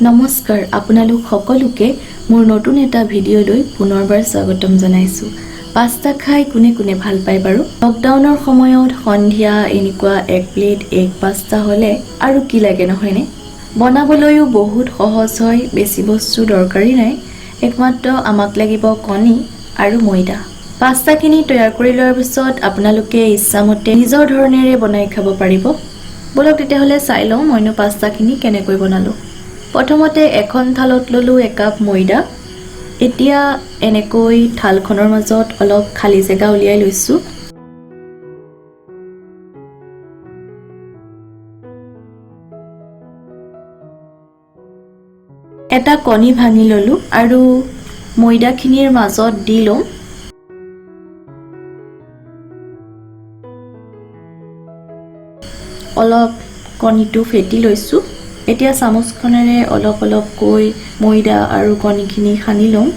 নমস্কাৰ আপোনালোক সকলোকে মোৰ নতুন এটা ভিডিঅ'লৈ পুনৰবাৰ স্বাগতম জনাইছোঁ। পাস্তা খাই কোনে কোনে ভাল পায় বাৰু? লকডাউনৰ সময়ত সন্ধিয়া এনেকুৱা এক প্লেট এগ পাস্তা হ'লে আৰু কি লাগে নহয়নে? বনাবলৈও বহুত সহজ হয়, বেছি বস্তু দৰকাৰী নাই। একমাত্ৰ আমাক লাগিব কণী আৰু ময়দা। পাস্তাখিনি তৈয়াৰ কৰি লোৱাৰ পিছত আপোনালোকে ইচ্ছামতে নিজৰ ধৰণেৰে বনাই খাব পাৰিব। বলক তেতিয়াহ'লে চাই লওঁ মইনো পাস্তাখিনি কেনেকৈ বনালোঁ। প্ৰথমতে এখন থালত ললো একাপ ময়দা। এতিয়া এনেকৈ থালখনৰ মাজত অলপ খালি জেগা উলিয়াই লৈছো। এটা কণী ভাঙি ললো আৰু ময়দাখিনিৰ মাজত দি লম। অলপ কণীটো ফেটি লৈছো। এতিয়া চামুচখনেৰে অলপ অলপকৈ ময়দা আৰু কণীখিনি সানি লম।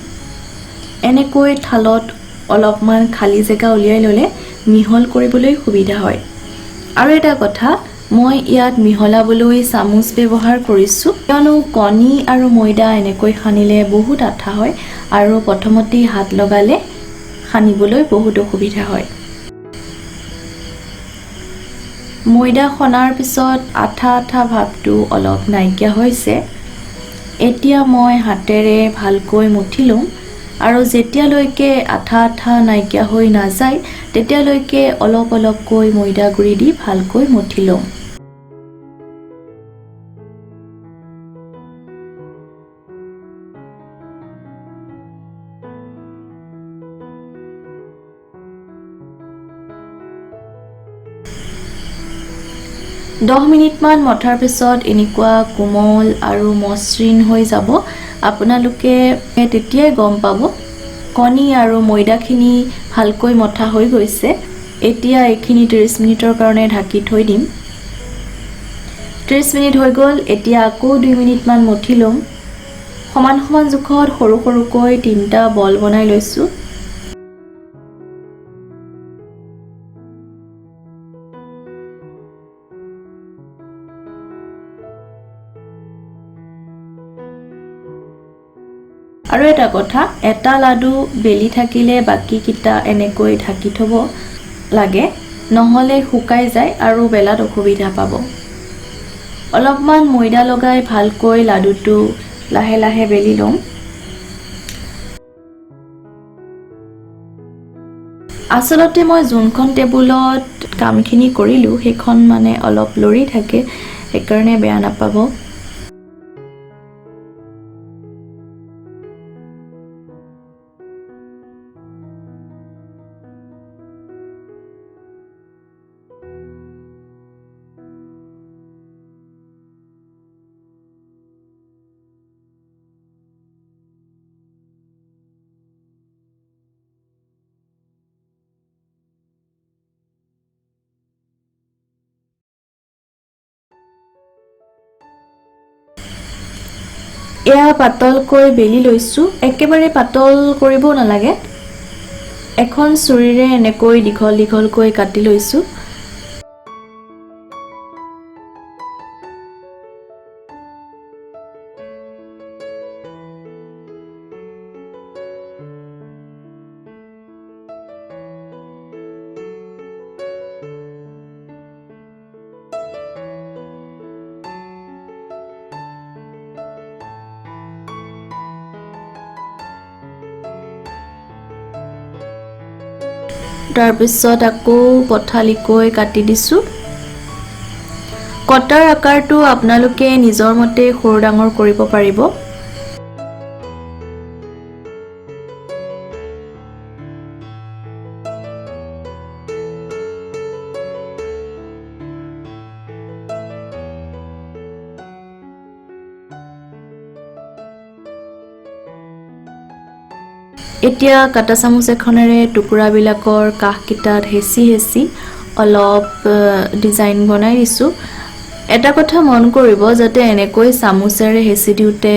এনেকৈ থালত অলপমান খালি জেগা উলিয়াই ল'লে মিহল কৰিবলৈ সুবিধা হয়। আৰু এটা কথা, মই ইয়াত মিহলাবলৈ চামুচ ব্যৱহাৰ কৰিছোঁ, কিয়নো কণী আৰু ময়দা এনেকৈ সানিলে বহুত আঠা হয় আৰু প্ৰথমতেই হাত লগালে সানিবলৈ বহুত অসুবিধা হয়। ময়দা সনাৰ পিছত আঠা আঠা ভাৱটো অলপ নাইকিয়া হৈছে। এতিয়া মই হাতেৰে ভালকৈ মুঠি লম আৰু যেতিয়ালৈকে আঠা আঠা নাইকিয়া হৈ নাযায় তেতিয়ালৈকে অলপ অলপকৈ ময়দা গুৰি দি ভালকৈ মুঠি লম। দহ মিনিটমান মঠাৰ পিছত এনেকুৱা কোমল আৰু মসৃণ হৈ যাব। আপোনালোকে তেতিয়াই গম পাব কণী আৰু ময়দাখিনি ভালকৈ মঠা হৈ গৈছে। এতিয়া এইখিনি 30 মিনিটৰ কাৰণে ঢাকি থৈ দিম। 30 মিনিট হৈ গ'ল। এতিয়া আকৌ 2 মিনিটমান মঠি ল'ম। সমান সমান জোখত সৰু সৰুকৈ 3টা বল বনাই লৈছোঁ। আৰু এটা কথা, এটা লাডু বেলি থাকিলে বাকিকিটা এনেকৈ ঢাকি থব লাগে, নহ'লে শুকাই যায় আৰু বেলাত অসুবিধা পাব। অলপমান ময়দা লগাই ভালকৈ লাডুটো লাহে লাহে বেলি ল'ম। আচলতে মই যোনখন টেবুলত কামখিনি কৰিলোঁ সেইখন মানে অলপ লৰি থাকে, সেইকাৰণে বেয়া নাপাব। এয়া পাতলকৈ বেলি লৈছোঁ। একেবাৰে পাতল কৰিব নালাগে। এখন চুৰিৰে এনেকৈ দীঘল দীঘলকৈ কাটি লৈছোঁ। তাৰপিছত আকৌ পঠালিকৈ কাটি দিছোঁ। কটাৰ আকাৰটো আপোনালোকে নিজৰ মতে সৰু ডাঙৰ কৰিব পাৰিব। এতিয়া কাটা চামুচ এখনেৰে টুকুৰাবিলাকৰ কাষকিটাত হেঁচি হেঁচি অলপ ডিজাইন বনাই দিছোঁ। এটা কথা মন কৰিব যাতে এনেকৈ চামুচেৰে হেঁচি দিওঁতে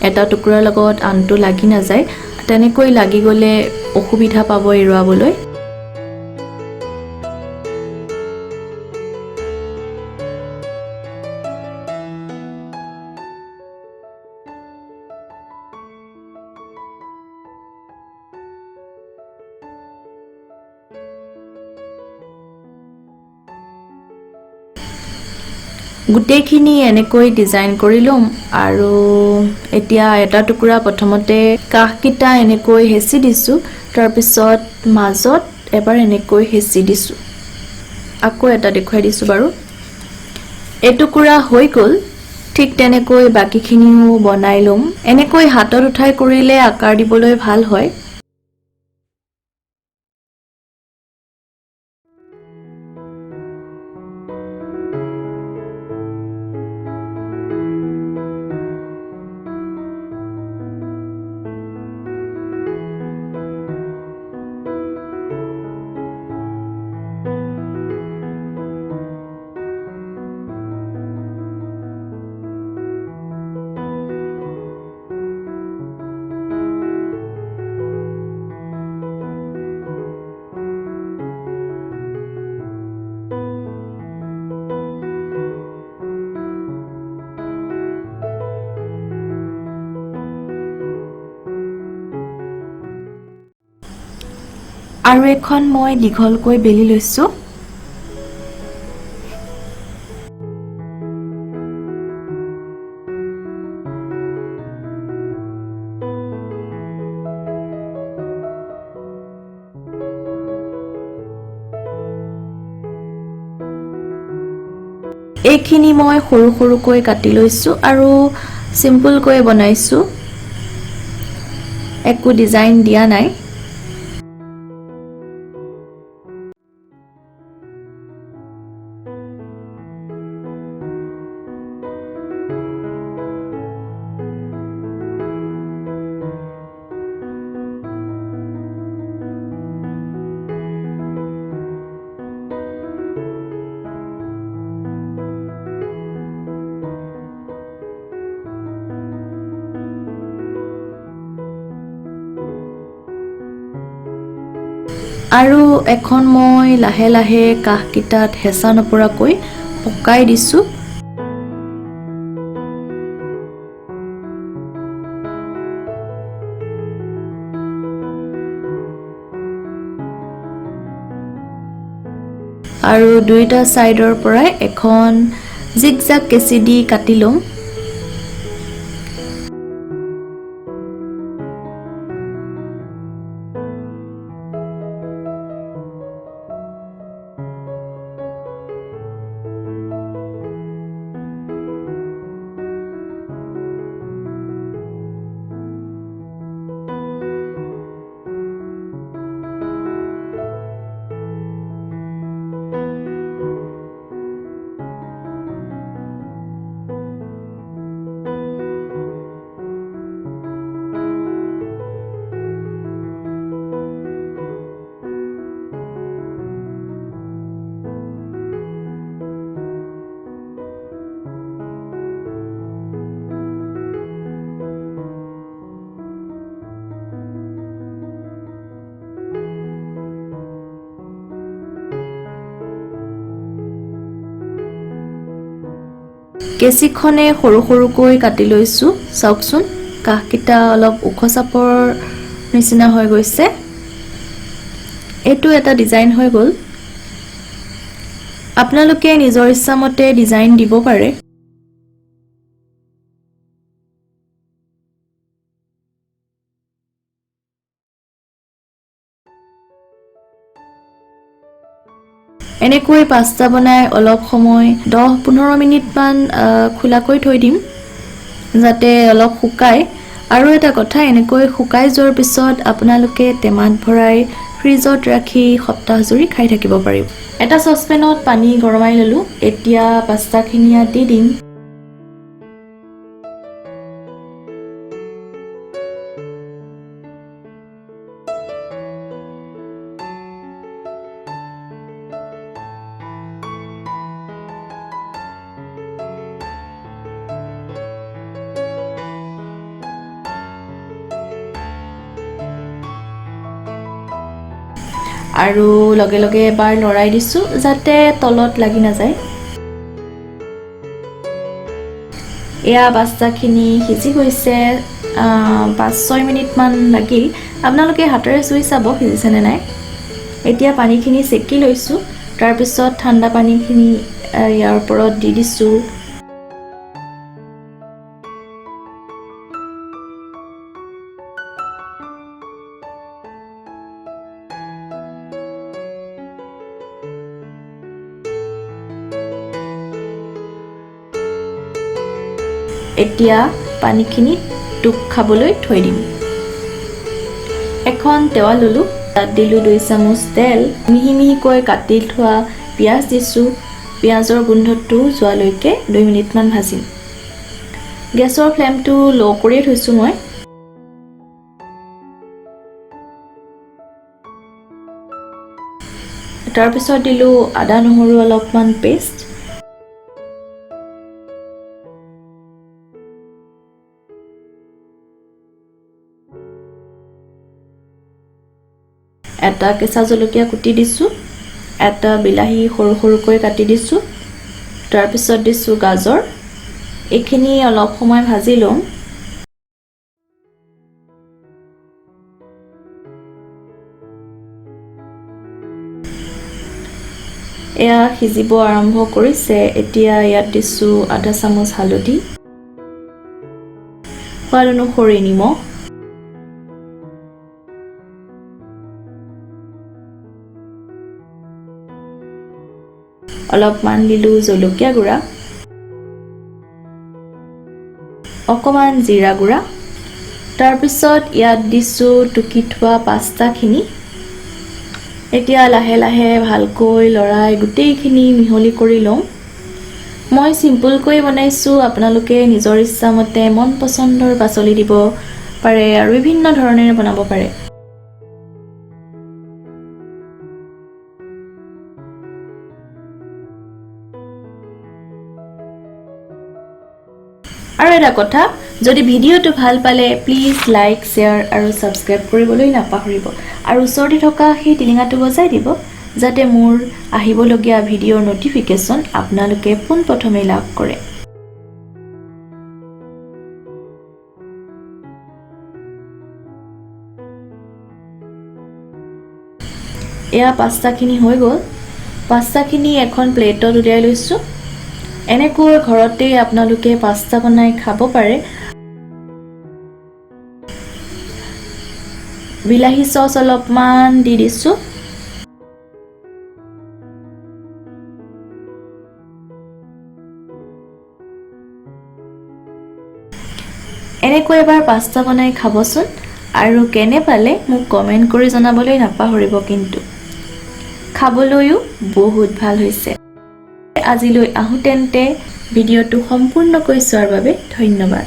এটা টুকুৰাৰ লগত আনটো লাগি নাযায়। তেনেকৈ লাগি গ'লে অসুবিধা পাব এৰুৱাবলৈ। গোটেইখিনি এনেকৈ ডিজাইন কৰি লম আৰু এতিয়া এটা টুকুৰা প্ৰথমতে কাহকিটা এনেকৈ হেঁচি দিছো তাৰ পিছত মাজত এবাৰ এনেকৈ হেঁচি দিছো আকৌ এটা দেখুৱাই দিছো বাৰু এই টুকুৰা হৈ গল ঠিক তেনেকৈ বাকিখিনিও বনাই লম এনেকৈ হাতত উঠাই কৰিলে আকাৰ দিবলৈ ভাল হয় আৰু এখন মই দীঘলকৈ বেলি লৈছো এইখিনি মই সৰু সৰুকৈ কাটি লৈছো আৰু সিম্পলকৈ বনাইছো একো ডিজাইন দিয়া নাই আৰু এখন মই লাহে লাহে কাহকিটাত হেঁচা নপৰাকৈ পকাই দিছো আৰু দুইটা সাইডৰ পৰাই এখন জিগজাগ কেঁচি দি কাটি লম কেঁচিখনে সৰু সৰুকৈ কাটি লৈছো চাওকচোন কাহকিটা অলপ ওখ চাপৰ নিচিনা হৈ গৈছে এইটো এটা ডিজাইন হৈ গল আপোনালোকে নিজৰ ইচ্ছামতে ডিজাইন দিব পাৰে এনেকৈ পাস্তা বনাই অলপ সময় 10-15 মিনিট মান খোলাকৈ থৈ দিম যাতে অলপ শুকায় আৰু এটা কথা এনেকৈ শুকাই যোৱাৰ পিছত আপোনালোকে টেমাত ভৰাই ফ্ৰিজত ৰাখি সপ্তাহ জুৰি খাই থাকিব পাৰিব এটা সসপেনত পানী গৰমাই ললো এতিয়া পাস্তাখিনি দি দিম আৰু লগে লগে এবাৰ লৰাই দিছো যাতে তলত লাগি না যায় এয়া পাস্তাখিনি সিজি গৈছে 5-6 মিনিট মান লাগিল আপোনালোকে হাতেৰে চুই চাব সিজিছে নে নাই এতিয়া পানীখিনি সেকি লৈছো তাৰ পিছত ঠাণ্ডা পানীখিনি ইয়াৰ ওপৰত দি দিছোঁ এতিয়া পানীখিনি টুক খাবলৈ থৈ দিম এখন তেৱা ললোঁ তাত দিলোঁ 2 চামুচ তেল মিহি মিহিকৈ কাটি থোৱা পিয়াজ দিছোঁ পিয়াজৰ গোন্ধটো যোৱালৈকে 2 মিনিটমান ভাজিম গেছৰ ফ্লেমটো লো কৰি থৈছোঁ মই তাৰ পিছত দিলোঁ আদা নহৰু অলপমান পেষ্ট এটা কেঁচা জলকীয়া কুটি দিছোঁ এটা বিলাহী সৰু সৰুকৈ কাটি দিছোঁ তাৰ পিছত দিছোঁ গাজৰ এইখিনি অলপ সময় ভাজি লম এয়া সিজিব আৰম্ভ কৰিছে এতিয়া ইয়াত দিছোঁ আধা চামুচ হালধি সোৱাদ অনুসৰি নিমখ অলপমান দিলোঁ জলকীয়া গুড়া অকমান জিৰা গুড়া তাৰ পিছত ইয়াত দিছোঁ টুকি থোৱা পাস্তাখিনি এতিয়া লাহে লাহে ভালকৈ লৰাই গোটেইখিনি মিহলি কৰি লম মই সিম্পলকৈ বনাইছোঁ আপোনালোকে নিজৰ ইচ্ছামতে মন পছন্দৰ পাচলি দিব পাৰে আৰু বিভিন্ন ধৰণেৰে বনাব পাৰে আৰু এটা কথা যদি ভিডিওটো ভাল পালে প্লিজ লাইক শেয়াৰ আৰু সাবস্ক্ৰাইব কৰিবলৈ নাপাহৰিব আৰু ওচৰতে থকা সেই টিলিঙাটো বজাই দিব যাতে মোৰ আহিবলগীয়া ভিডিওৰ নটিফিকেশন আপোনালোকে পোনপ্ৰথমে লাভ কৰে এয়া পাস্তাখিনি হৈ গ'ল পাস্তাখিনি এখন প্লেটত উলিয়াই লৈছোঁ এনেকৈ ঘৰতে আপোনালোকে পাস্তা বনাই খাব পাৰে বিলাহী সস অলপমান দি দিছোঁ এনেকৈ এবাৰ পাস্তা বনাই খাবচোন আৰু কেনে পালে মোক কমেন্ট কৰি জনাবলৈ নাপাহৰিব কিন্তু খাবলৈও বহুত ভাল হৈছে আজিলৈ আহোঁতেন্তে ভিডিওটো সম্পূৰ্ণকৈ চোৱাৰ বাবে ধন্যবাদ